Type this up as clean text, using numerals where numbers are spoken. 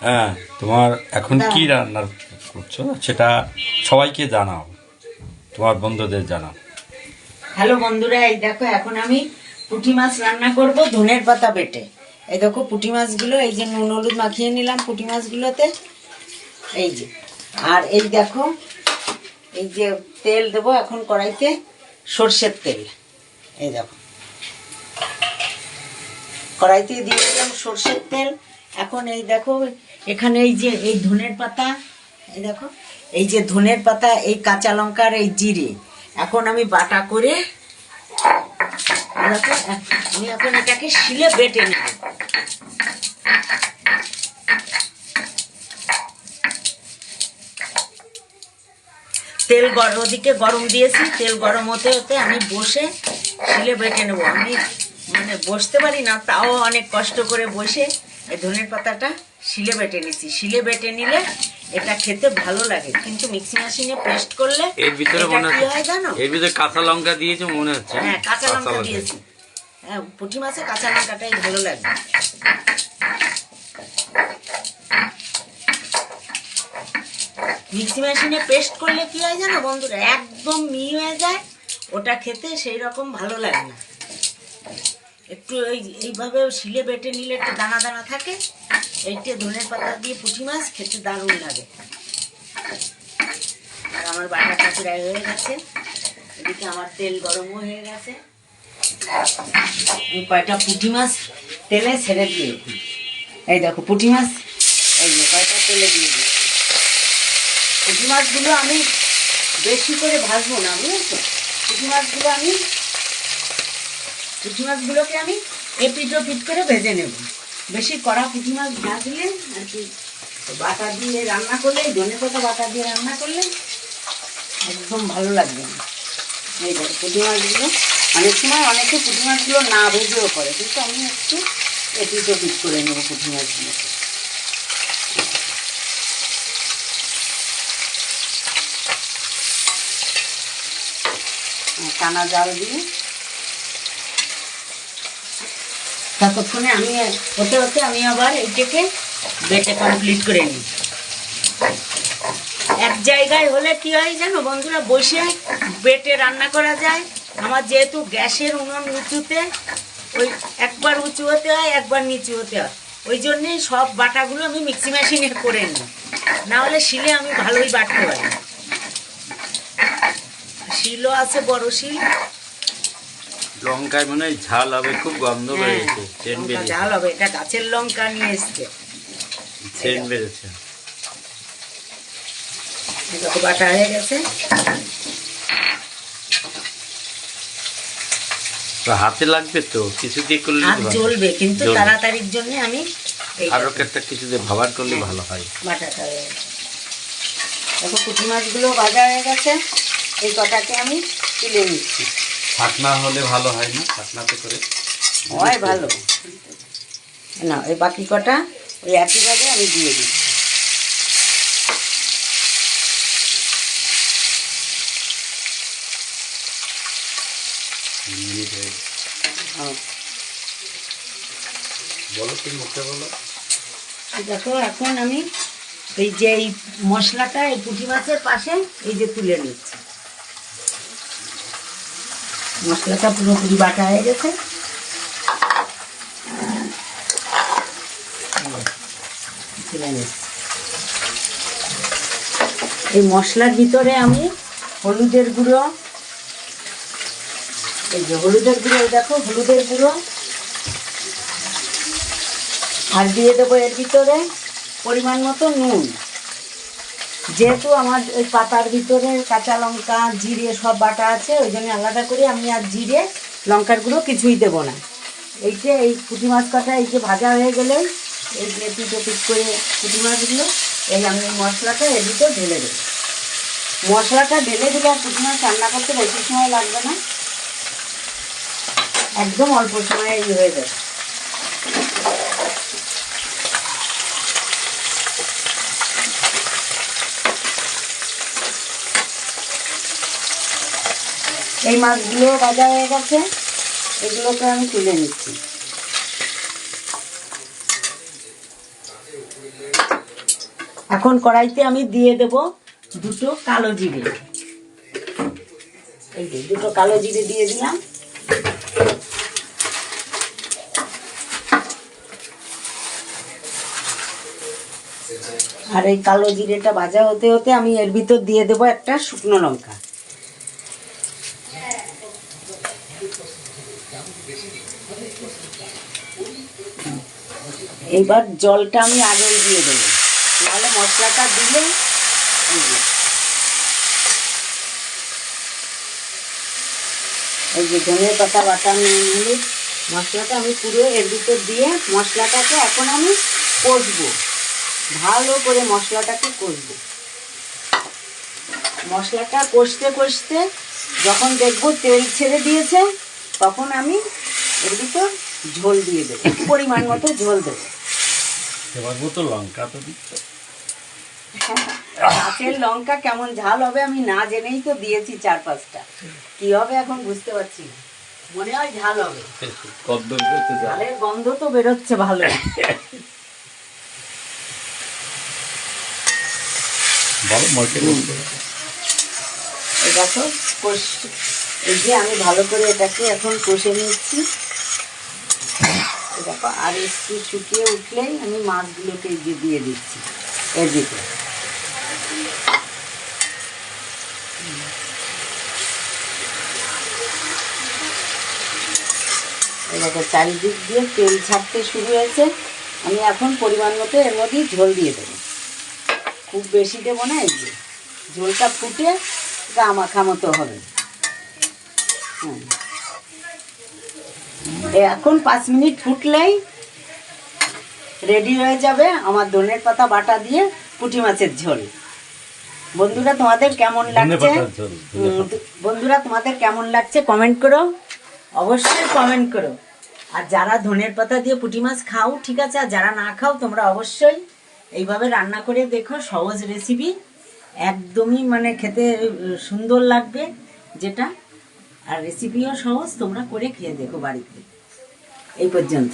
হ্যাঁ, তোমার এখন কি রান্না করছো সেটা সবাইকে জানাও, তোমার বন্ধুদের জানাও। হ্যালো বন্ধুরা, এই দেখো এখন আমি পুঁটি মাছ রান্না করব ধনের পাতা বেটে। এই দেখো পুঁটি মাছগুলো, এই যে নুন হলুদ মাখিয়ে নিলাম পুঁটি মাছগুলোতে, এই যে। আর এই দেখো, এই যে তেল দেবো এখন কড়াইতে, সর্ষের তেল। এই দেখো কড়াইতে দিয়ে দিলাম সর্ষের তেল। এখন এই দেখো এখানে এই যে এই ধনের পাতা, এই দেখো এই যে ধনের পাতা, এই কাঁচা লঙ্কার এই জিরে এখন আমি বাটা করে দেখো আমি এখন এটাকে শিলে বেটে নেব। তেল ওদিকে গরম দিয়েছি, তেল গরম হতে হতে আমি বসে শিলে বেটে নেব। আমি মানে বসতে পারি না, তাও অনেক কষ্ট করে বসে এই ধনের পাতাটা শিলে বেটে নিচ্ছি। শিলে বেটে নিলে এটা খেতে ভালো লাগে, কিন্তু মিক্সি মেশিনে পেস্ট করলে এর ভিতরে মনে কি হয় জানো? এর ভিতরে কাঁচা লঙ্কা দিয়েছো মনে হচ্ছে। হ্যাঁ, কাঁচা লঙ্কা দিয়েছি। হ্যাঁ, পুঁটি মাছে কাঁচা লঙ্কাটাই ভালো লাগে। মিক্সি মেশিনে পেস্ট করলে কি হয় জানো বন্ধুরা, একদম মিহি হয়ে যায়, ওটা খেতে সেই রকম ভালো লাগে না। একটু এইভাবে শিলে বেটে নিলে একটু দানা দানা থাকে, এইটা ধনের পাতা দিয়ে পুঁটি মাছ খেতে দারুণ লাগে। আর আমার বাটাটা প্রায় হয়ে গেছে, এদিকে আমার তেল গরম হয়ে গেছে। আমি কয়টা পুঁটি মাছ তেলে ছেড়ে দিয়ে, এই দেখো পুঁটি মাছ, এই যে কয়টা তেলে দিয়ে দিই। পুঁটি মাছগুলো আমি বেশি করে ভাজবো না, বুঝেছো? পুঁটি মাছগুলোকে আমি এপিট ওপিট করে ভেজে নেব। বেশি কড়া পুঁটি মাছ ভাজলে আর কি, বাটা দিয়ে রান্না করলে, ধনেপাতা বাটা দিয়ে রান্না করলে একদম ভালো লাগবে না। এই দেখো পুঁটি মাছগুলো, অনেক সময় অনেকে পুঁটি মাছগুলো না ভেজেও করে, কিন্তু আমি একটু এপিট ওপিট করে নেবো পুঁটি মাছগুলোকে। টানা জাল দিয়ে ততক্ষণে আমি হতে হতে আমি আবার এইটাকে বেটে কমপ্লিট করে নিই। এক জায়গায় হলে কি হয় জানো বন্ধুরা, বসে বেটে রান্না করা যায়। আমার যেহেতু গ্যাসের উনুন উঁচুতে, ওই একবার উঁচু হতে হয় একবার নিচু হতে হয়, ওই জন্যেই সব বাটাগুলো আমি মিক্সি মেশিনে করে নিই, না হলে শিলে আমি ভালোই বাটতে পারি। শিলও আছে, বড় শিল। লঙ্কায় মনে হয় ঝাল হবে, খুব গন্ধ বেরিয়েছে, সেন্ট বেরিয়েছে। ঝাল হবে, এটা গাছের লঙ্কা নিয়ে এসছে, সেন্ট বেরিয়েছে। বাটা হয়ে গেছে। তো হাতে লাগবে তো, কিছু দিয়ে করলে হাত জ্বলবে, কিন্তু তাড়াতাড়ির জন্য আমি আরো একটা কিছু দিয়ে ভাবার করলে ভালো হয়। বাটাটা হয়ে গেছে। দেখো পুঁটি মাছগুলো ভাজা হয়ে গেছে, এই কটাকে আমি তুলে নিচ্ছি। ছাকনা হলে ভালো হয় না? ছাকনাতে করে হয় ভালো না, এই বাকি কটা ওই একইভাবে আমি দিয়ে দিচ্ছি। বলো, কি মুখে বলো। দেখো এখন আমি এই যে এই মশলাটা এই পুঁটি মাছের পাশে এই যে তুলে নিচ্ছি। মশলাটা পুরোপুরি বাটা হয়ে গেছে। এই মশলার ভিতরে আমি হলুদের গুঁড়ো, এই যে হলুদের গুঁড়ো, এই দেখো হলুদের গুঁড়ো, আর দিয়ে দেবো এর ভিতরে পরিমাণ মতো নুন। যেহেতু আমার ওই পাতার ভিতরে কাঁচা লঙ্কা জিরে সব বাটা আছে, ওই জন্য আলাদা করে আমি আর জিরে লঙ্কার গুঁড়ো কিছুই দেবো না। এই যে এই পুঁটি মাছ কটা এই যে ভাজা হয়ে গেলে, এই যে পিঠে পিঠ করে পুঁটি মাছগুলো এই আমি এই মশলাটা এর ভিতরে ঢেলে দেবো। মশলাটা ঢেলে দিলে আর পুঁটি মাছ রান্না করতে বেশি সময় লাগবে না, একদম অল্প সময়ে এই হয়ে যাবে। এই মাছগুলো ভাজা হয়ে গেছে, এগুলোকে আমি তুলে নিচ্ছি। এখন কড়াইতে আমি দিয়ে দেব দুটো কালো জিরে। এই যে দুটো কালো জিরে দিয়ে দিলাম। আর এই কালো জিরেটা ভাজা হতে হতে আমি এর ভিতর দিয়ে দেব একটা শুকনো লঙ্কা। এইবার জলটা আমি আগেই দিয়ে দেবো, নাহলে মশলাটা দিলে এই যে ধনে পাতা বাটা হলুদ মশলাটা আমি পুরো এর ভিতর দিয়ে মশলাটাকে এখন আমি কষবো, ভালো করে মশলাটাকে কষবো। মশলাটা কষতে কষতে যখন দেখবো তেল ছেড়ে দিয়েছে তখন আমি এর ভিতর ঝোল দিয়ে দেবো, পরিমাণ মতো ঝোল দেবো। এবার তো লঙ্কা তো দিচ্ছ, গাছের লঙ্কা কেমন ঝাল হবে আমি না জেনেই তো দিয়েছি 4-5টা, কি হবে এখন বুঝতে পারছি না, মনে হয় ঝাল হবে। ঝালের গন্ধ তো বেরোচ্ছে ভালো। এই দেখো এই যে আমি ভালো করে এটাকে এখন কষে নিচ্ছি। দেখো আর একটু শুকিয়ে উঠলেই আমি মাছগুলোকে দিয়ে দিচ্ছি এর ভিতরে। দেখো চারিদিক দিয়ে তেল ছাড়তে শুরু হয়েছে, আমি এখন পরিমাণ মতো এর মধ্যেই ঝোল দিয়ে দেবো, খুব বেশি দেবো না। এই যে ঝোলটা ফুটে গামাখা মতো হবে। এখন 5 মিনিট ফুটলেই রেডি হয়ে যাবে আমার ধনের পাতা বাটা দিয়ে পুঁটি মাছের ঝোল। বন্ধুরা তোমাদের কেমন লাগছে, বন্ধুরা তোমাদের কেমন লাগছে কমেন্ট করো, অবশ্যই কমেন্ট করো। আর যারা ধনের পাতা দিয়ে পুঁটি মাছ খাও ঠিক আছে, আর যারা না খাও তোমরা অবশ্যই এইভাবে রান্না করে দেখো, সহজ রেসিপি, একদমই মানে খেতে সুন্দর লাগবে যেটা, আর রেসিপিও সহজ, তোমরা করে খেয়ে দেখো বাড়িতে। এই পর্যন্ত।